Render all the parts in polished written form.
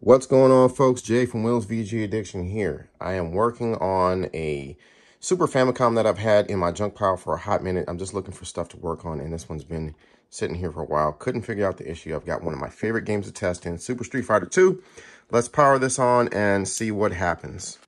What's going on, folks? Jay from Will's VG Addiction here. I am working on a Super Famicom that I've had in my junk pile for a hot minute. I'm just looking for stuff to work on, and this one's been sitting here for a while. Couldn't figure out the issue. I've got one of my favorite games to test in, Super Street Fighter 2. Let's power this on and see what happens.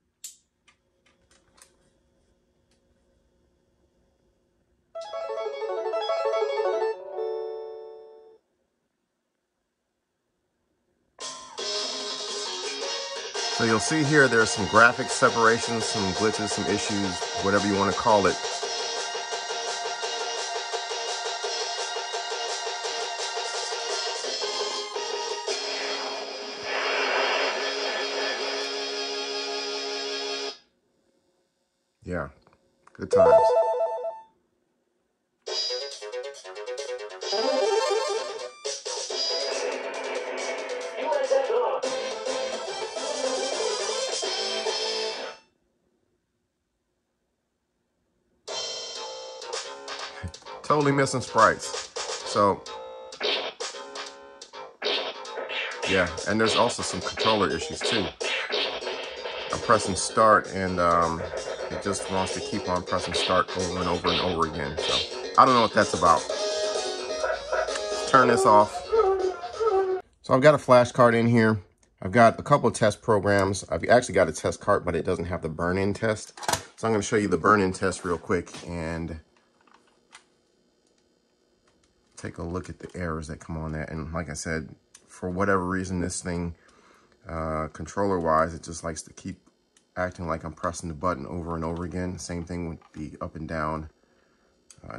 So you'll see here there's some graphics separations, some glitches, some issues, whatever you want to call it. Yeah, good times. Totally missing sprites. So, yeah, and there's also some controller issues too. I'm pressing start and it just wants to keep on pressing start over and over and over again. So, I don't know what that's about. Let's turn this off. So I've got a flash card in here. I've got a couple of test programs. I've actually got a test card, but it doesn't have the burn-in test. So I'm going to show you the burn-in test real quick and take a look at the errors that come on that. And like I said, for whatever reason, this thing, controller-wise, it just likes to keep acting like I'm pressing the button over and over again. Same thing with the up and down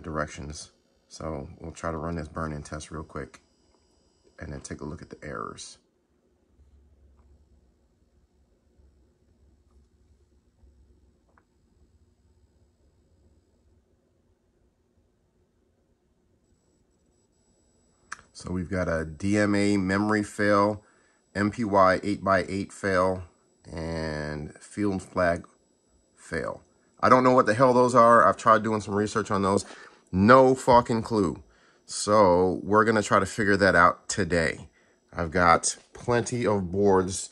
directions. So we'll try to run this burn-in test real quick and then take a look at the errors. So we've got a DMA memory fail, MPY 8x8 fail, and field flag fail. I don't know what the hell those are. I've tried doing some research on those. No fucking clue. So we're going to try to figure that out today. I've got plenty of boards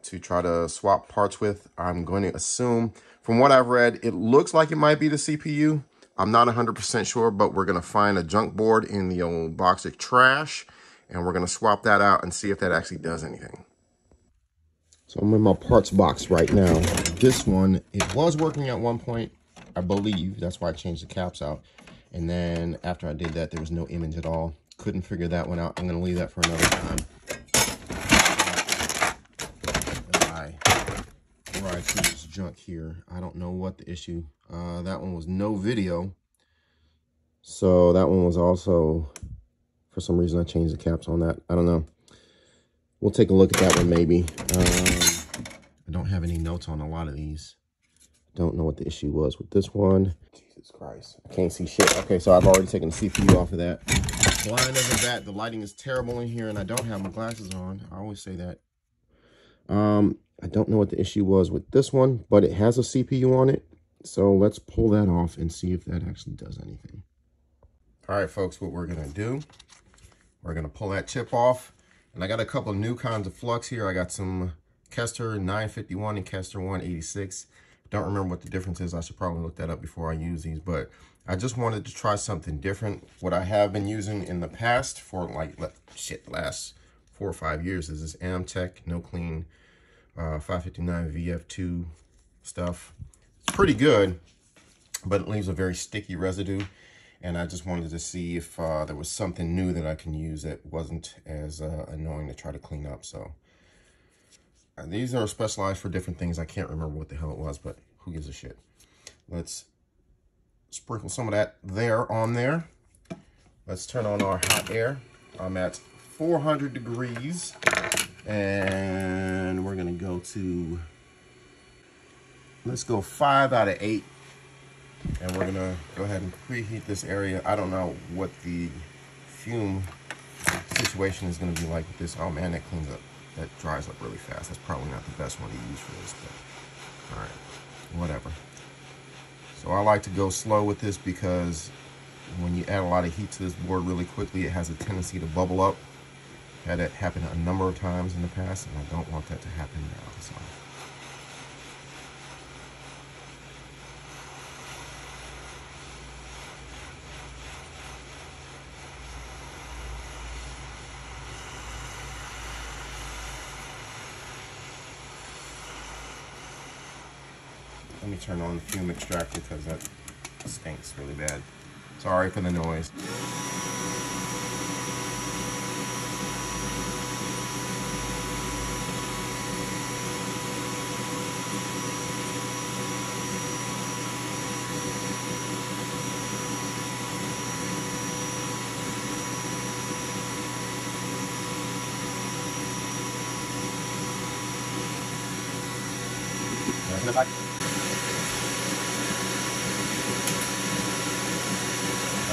to try to swap parts with. I'm going to assume, from what I've read, it looks like it might be the CPU. I'm not 100% sure, but we're going to find a junk board in the old box of trash, and we're going to swap that out and see if that actually does anything. So I'm in my parts box right now. This one, it was working at one point, I believe. That's why I changed the caps out. And then after I did that, there was no image at all. Couldn't figure that one out. I'm going to leave that for another time. Before I see this junk here, I don't know what the issue. That one was no video. So that one was also, for some reason, I changed the caps on that. I don't know. We'll take a look at that one maybe. I don't have any notes on a lot of these. Don't know what the issue was with this one. Jesus Christ. I can't see shit. Okay, so I've already taken the CPU off of that. Blind as a bat. The lighting is terrible in here, and I don't have my glasses on. I always say that. I don't know what the issue was with this one, but it has a CPU on it. So let's pull that off and see if that actually does anything. All right, folks, what we're going to do, we're going to pull that chip off. And I got a couple of new kinds of flux here. I got some Kester 951 and Kester 186. Don't remember what the difference is. I should probably look that up before I use these, but I just wanted to try something different. What I have been using in the past for like, shit, the last 4 or 5 years is this Amtech No Clean 559 VF2 stuff. It's pretty good, but it leaves a very sticky residue. And I just wanted to see if there was something new that I can use that wasn't as annoying to try to clean up. So these are specialized for different things. I can't remember what the hell it was, but who gives a shit? Let's sprinkle some of that on there. Let's turn on our hot air. I'm at 400 degrees. And we're going to go to, let's go 5 out of 8. And we're going to go ahead and preheat this area. I don't know what the fume situation is going to be like with this. Oh man, that cleans up. That dries up really fast. That's probably not the best one to use for this, but all right, whatever. So I like to go slow with this because When you add a lot of heat to this board really quickly, it has a tendency to bubble up. Had that happen a number of times in the past, and I don't want that to happen now. So. Let me turn on the fume extractor because that stinks really bad. Sorry for the noise.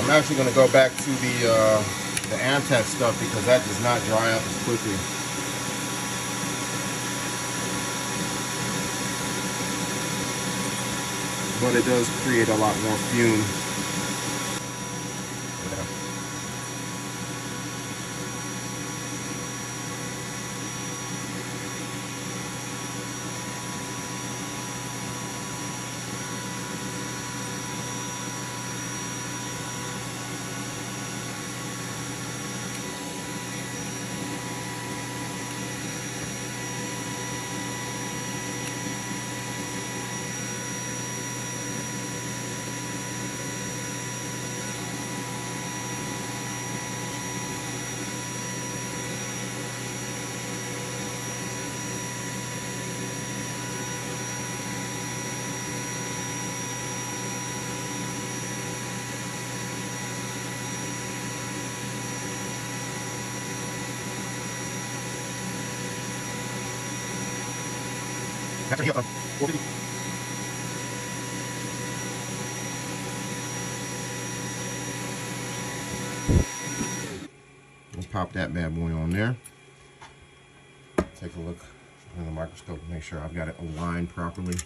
I'm actually going to go back to the Amtech stuff because that does not dry up as quickly. But it does create a lot more fume. Let's pop that bad boy on there. Take a look in the microscope and make sure I've got it aligned properly.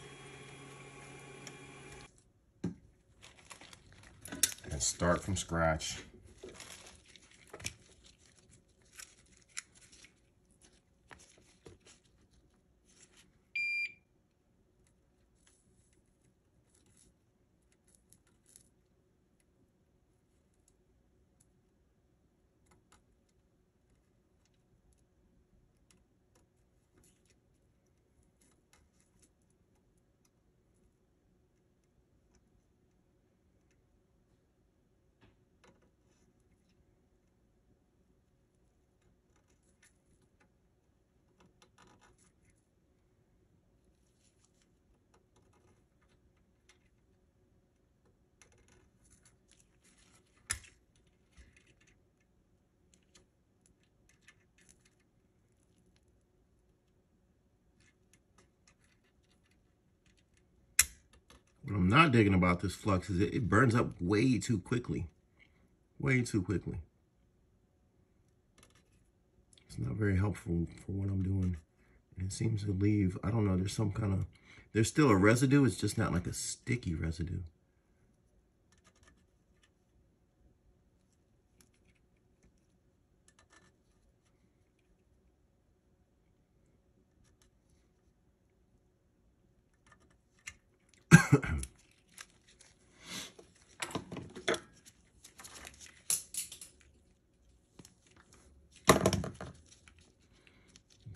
And start from scratch. What I'm not digging about this flux is it burns up way too quickly. Way too quickly. It's not very helpful for what I'm doing. And it seems to leave, I don't know, there's some kind of, there's still a residue. It's just not like a sticky residue.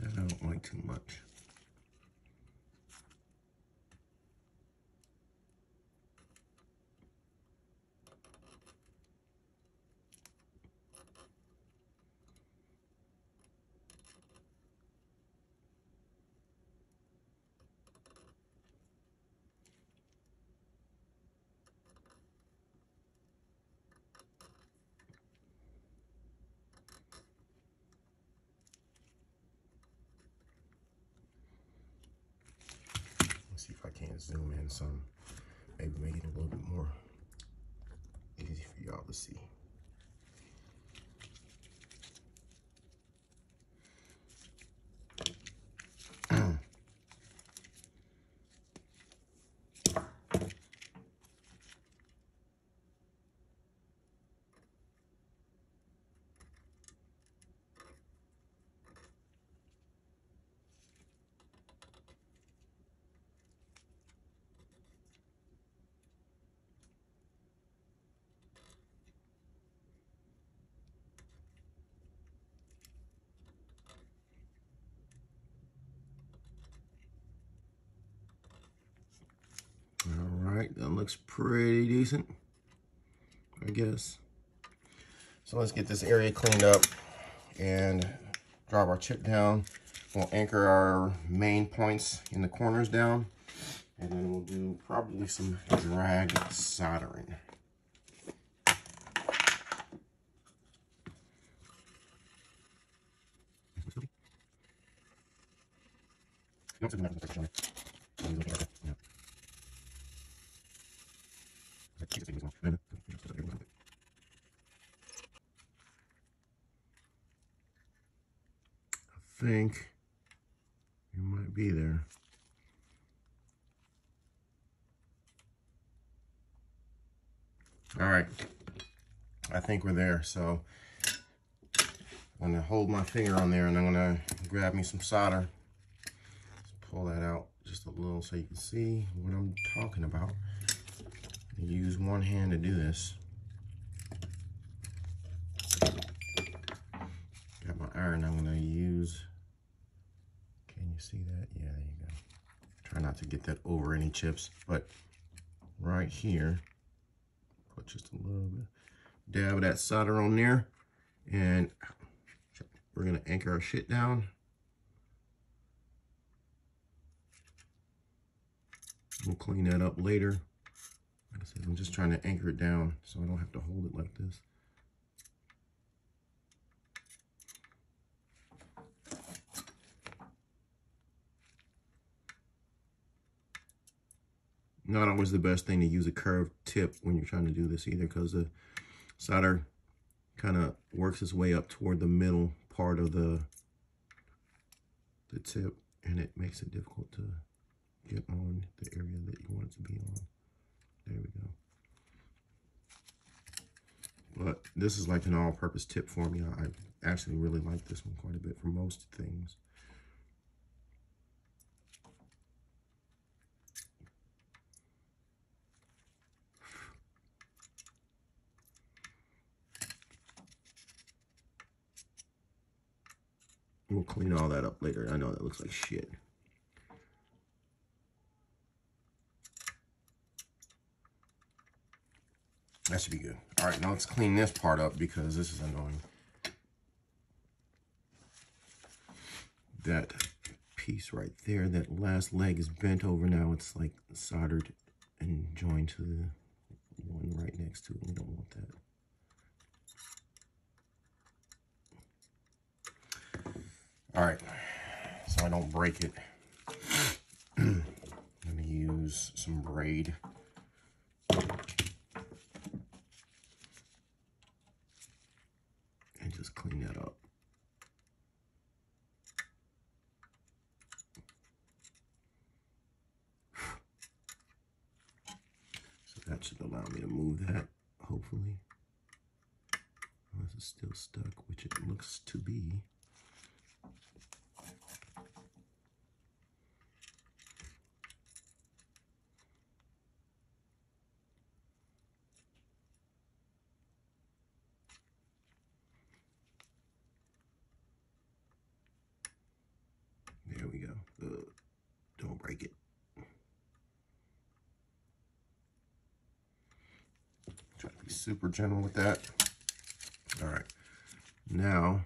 That I don't like too much. See if I can zoom in some, maybe make it a little bit more easy for y'all to see. looks pretty decent, I guess. So let's get this area cleaned up and drop our chip down. We'll anchor our main points in the corners down, and then we'll do probably some drag soldering. I think you might be there. All right, I think we're there. So I'm gonna hold my finger on there and I'm gonna grab me some solder. Just pull that out just a little so you can see what I'm talking about. Use one hand to do this. Got my iron I'm gonna use. Can you see that? Yeah, there you go. Try not to get that over any chips, but right here, put just a little bit, dab of that solder on there, and we're gonna anchor our shit down. We'll clean that up later. Like I said, I'm just trying to anchor it down so I don't have to hold it like this. Not always the best thing to use a curved tip when you're trying to do this either, because the solder kind of works its way up toward the middle part of the tip, and it makes it difficult to get on the area that you want it to be on. There we go. But this is like an all-purpose tip for me. I actually really like this one quite a bit for most things. We'll clean all that up later. I know that looks like shit. That should be good. All right, now let's clean this part up because this is annoying. That piece right there, that last leg is bent over now. It's like soldered and joined to the one right next to it. We don't want that. All right, so I don't break it. I'm gonna use some braid. And just clean that up. So that should allow me to move that, hopefully. Unless it's still stuck, which it looks to be. There we go. Don't break it. Try to be super gentle with that. All right. Now,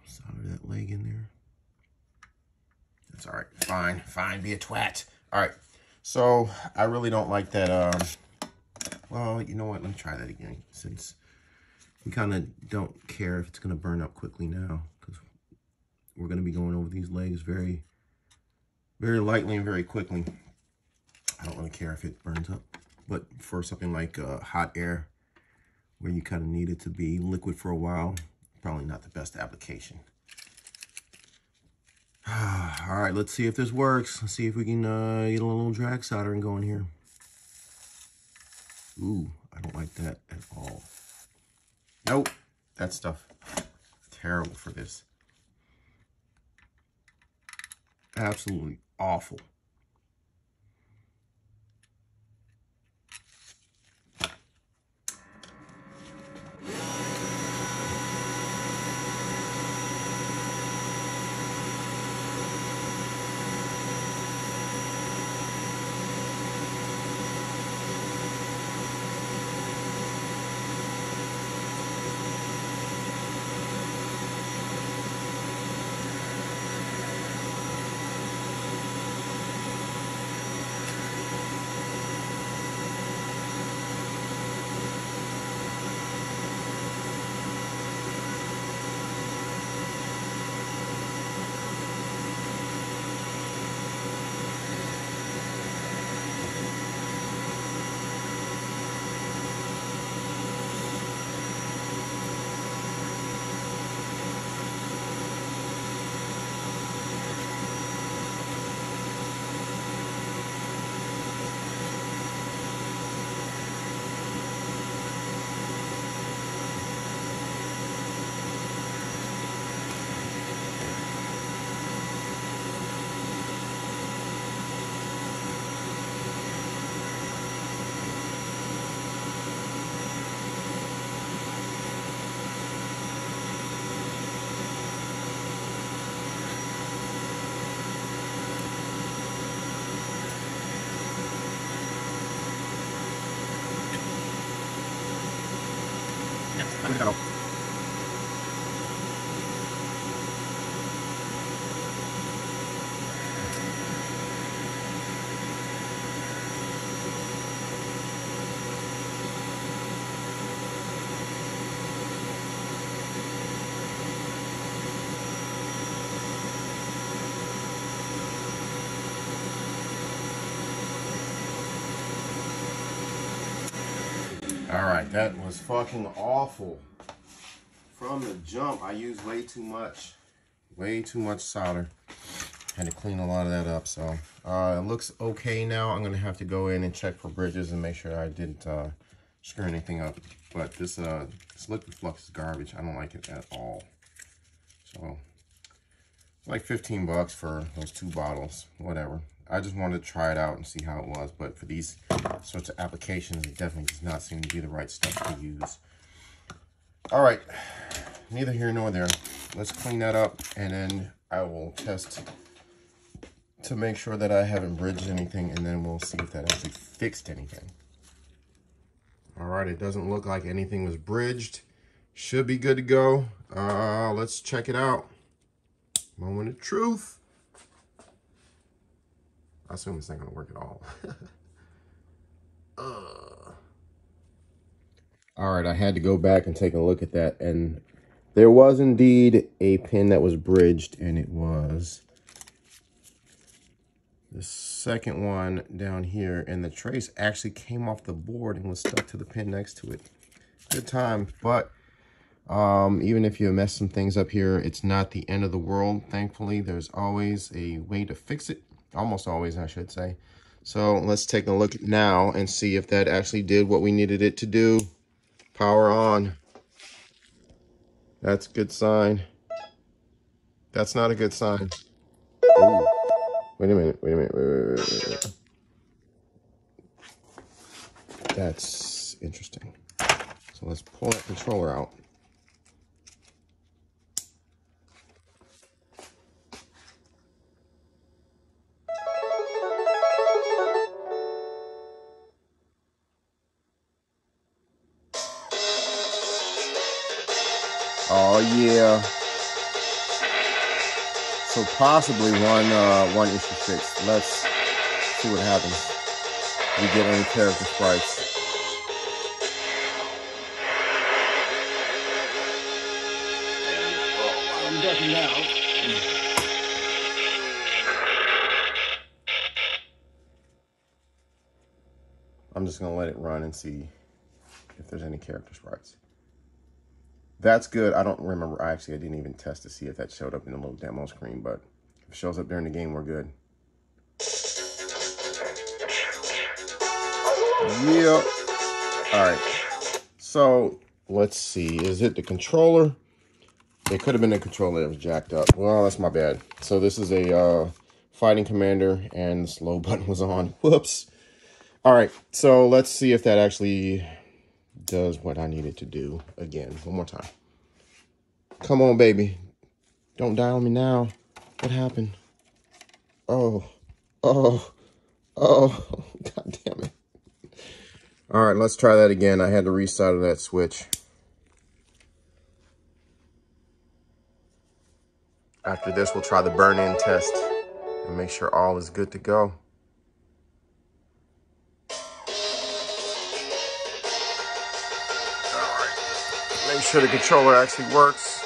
solder that leg in there. That's all right. Fine. Fine. Be a twat. All right. So I really don't like that. Well, you know what? Let me try that again, since we kind of don't care if it's going to burn up quickly now, because we're going to be going over these legs very, very lightly and very quickly. I don't really care if it burns up. But for something like hot air, where you kind of need it to be liquid for a while, probably not the best application. All right, let's see if this works. Let's see if we can get a little drag soldering going here. Ooh, I don't like that at all. Nope, that stuff terrible for this. Absolutely awful. Alright, that was fucking awful. From the jump, I used way too much solder. Had to clean a lot of that up, so it looks okay now. I'm gonna have to go in and check for bridges and make sure I didn't screw anything up. But this liquid flux is garbage. I don't like it at all. So it's like 15 bucks for those 2 bottles, whatever. I just wanted to try it out and see how it was, but for these sorts of applications, it definitely does not seem to be the right stuff to use. All right, neither here nor there. Let's clean that up, and then I will test to make sure that I haven't bridged anything, and then we'll see if that actually fixed anything. All right, it doesn't look like anything was bridged. Should be good to go. Let's check it out. Moment of truth. I assume it's not gonna work at all. All right, I had to go back and take a look at that, and there was indeed a pin that was bridged, and it was the second one down here, and the trace actually came off the board and was stuck to the pin next to it. Good time, but even if you mess some things up here, it's not the end of the world. Thankfully, there's always a way to fix it. Almost always, I should say. So let's take a look now and see if that actually did what we needed it to do. Power on. That's a good sign. That's not a good sign. Ooh. Wait a minute, wait. That's interesting. So let's pull that controller out. Oh yeah. So possibly one issue fixed. Let's see what happens. We get any character sprites. I'm ducking out. I'm just gonna let it run and see if there's any character sprites. That's good. I don't remember. I didn't even test to see if that showed up in the little demo screen, but if it shows up during the game, we're good. Yep. All right. So let's see. Is it the controller? It could have been the controller that was jacked up. Well, that's my bad. So this is a fighting commander, and the slow button was on. Whoops. All right. So let's see if that actually does what I needed to do again. One more time. Come on, baby. Don't die on me now. What happened? Oh. God damn it. All right, let's try that again. I had to resolder that switch. After this, we'll try the burn-in test and make sure all is good to go. Make sure the controller actually works.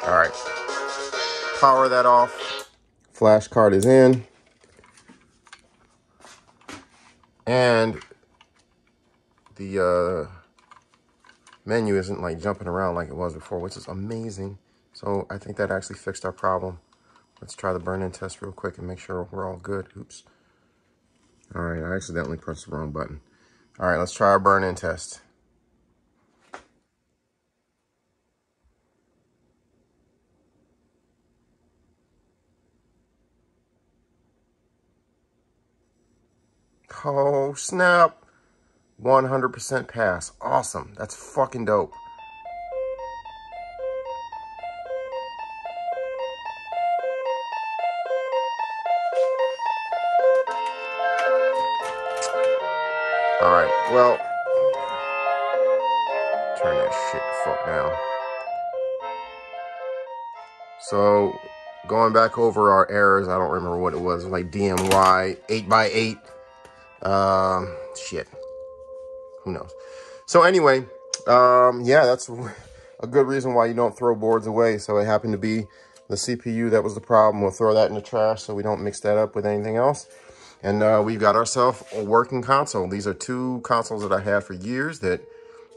All right, power that off. Flash card is in. And the menu isn't like jumping around like it was before, which is amazing. So I think that actually fixed our problem. Let's try the burn-in test real quick and make sure we're all good. Oops. All right, I accidentally pressed the wrong button. All right, let's try our burn-in test. Oh, snap. 100% pass. Awesome. That's fucking dope. Well, turn that shit the fuck down. So, going back over our errors, I don't remember what it was. It was like DMY 8x8. Shit. Who knows? So anyway, yeah, that's a good reason why you don't throw boards away. So it happened to be the CPU that was the problem. We'll throw that in the trash so we don't mix that up with anything else. And we've got ourselves a working console. These are two consoles that I had for years that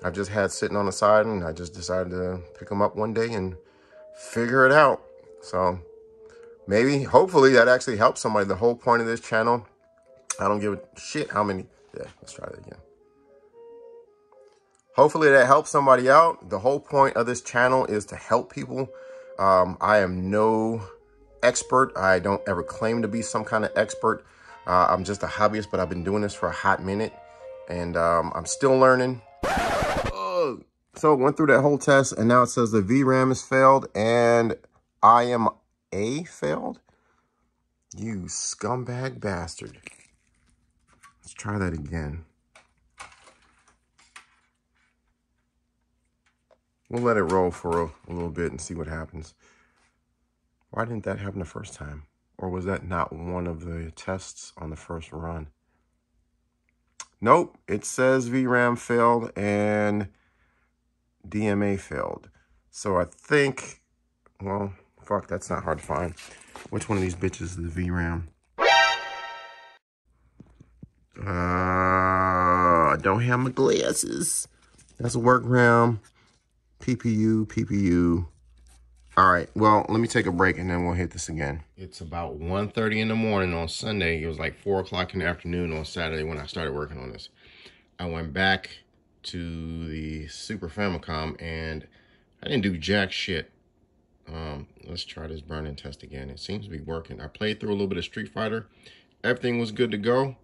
I've just had sitting on the side, and I just decided to pick them up one day and figure it out. So maybe, hopefully that actually helps somebody. The whole point of this channel, I don't give a shit how many, yeah, let's try that again. Hopefully that helps somebody out. The whole point of this channel is to help people. I am no expert. I don't ever claim to be some kind of expert. I'm just a hobbyist, but I've been doing this for a hot minute, and I'm still learning. So went through that whole test, and now it says the VRAM has failed and IMA failed. You scumbag bastard. Let's try that again. We'll let it roll for a little bit and see what happens. Why didn't that happen the first time? Or was that not one of the tests on the first run? Nope, it says VRAM failed and DMA failed. So I think, well, fuck, that's not hard to find. Which one of these bitches is the VRAM? I don't have my glasses. That's a work RAM. PPU. All right, well, let me take a break and then we'll hit this again. It's about 1:30 in the morning on Sunday. It was like 4 o'clock in the afternoon on Saturday when I started working on this. I went back to the Super Famicom and I didn't do jack shit. Let's try this burn-in test again. It seems to be working. I played through a little bit of Street Fighter. Everything was good to go.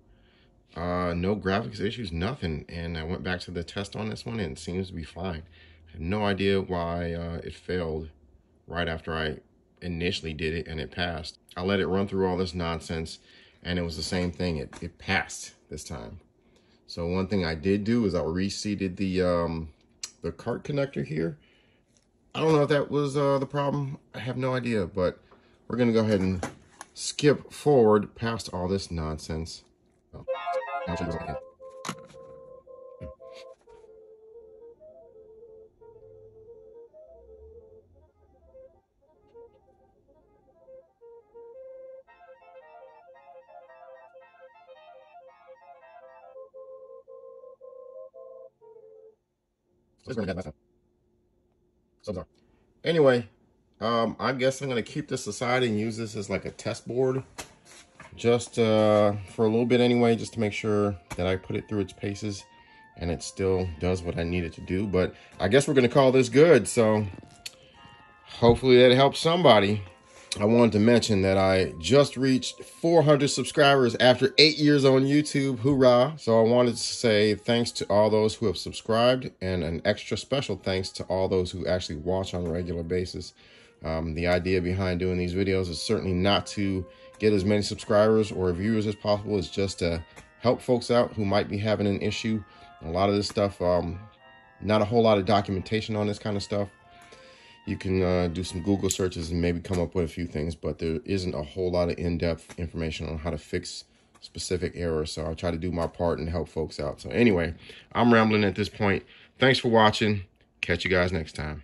No graphics issues, nothing. And I went back to the test on this one and it seems to be fine. I have no idea why it failed right after I initially did it and it passed. I let it run through all this nonsense and it was the same thing. It passed this time. So one thing I did do is I reseated the cart connector here. I don't know if that was the problem. I have no idea, but we're gonna go ahead and skip forward past all this nonsense. Oh, anyway, I guess I'm gonna keep this aside and use this as like a test board, just for a little bit anyway, just to make sure that I put it through its paces and it still does what I need it to do. But I guess we're gonna call this good. So hopefully that helps somebody. I wanted to mention that I just reached 400 subscribers after 8 years on YouTube. Hoorah. So I wanted to say thanks to all those who have subscribed, and an extra special thanks to all those who actually watch on a regular basis. The idea behind doing these videos is certainly not to get as many subscribers or viewers as possible. It's just to help folks out who might be having an issue. A lot of this stuff, not a whole lot of documentation on this kind of stuff. You can do some Google searches and maybe come up with a few things, but there isn't a whole lot of in-depth information on how to fix specific errors. So I'll try to do my part and help folks out. So anyway, I'm rambling at this point. Thanks for watching. Catch you guys next time.